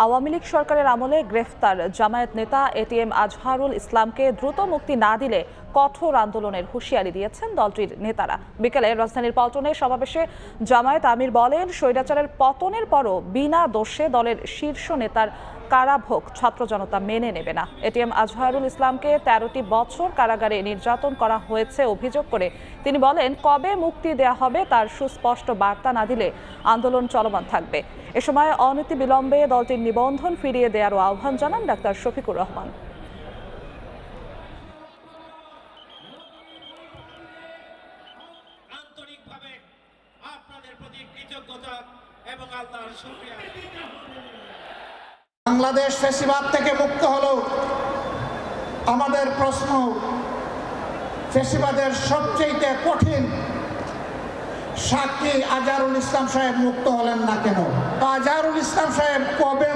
আওয়ামী লীগ সরকারের আমলে গ্রেফতার জামায়াত নেতা এটিএম আজহারুল ইসলামকে দ্রুত মুক্তি না দিলে কঠোর আন্দোলনের হুঁশিয়ারি দিয়েছেন দলটির নেতারা। বিকেলে রাজধানীর পল্টনে সমাবেশে জামায়াত আমির বলেন, স্বৈরাচারের পতনের পরও বিনা দোষে দলের শীর্ষ নেতার কারাভোগ ছাত্র জনতা মেনে নেবে না। এটিএম আজহারুল ইসলামকে ১৩টি বছর কারাগারে নির্যাতন করা হয়েছে অভিযোগ করে তিনি বলেন, কবে মুক্তি দেয়া হবে তার সুস্পষ্ট বার্তা না দিলে আন্দোলন চলমান থাকবে। এ সময় অনতিবিলম্বে দলটির নিবন্ধন ফিরিয়ে দেওয়ারও আহ্বান জানান ডাক্তার শফিকুর রহমান। আন্তরিকভাবে আপনাদের প্রতি কৃতজ্ঞতা এবং আল্লাহর শুকরিয়া। বাংলাদেশ ফ্যাসিবাদ থেকে মুক্ত হলো। আমাদের প্রশ্ন, ফ্যাসিবাদের সবচেয়ে কঠিন সাক্ষী আজহারুল ইসলাম সাহেব মুক্ত হলেন না কেন? আজহারুল ইসলাম সাহেব কবে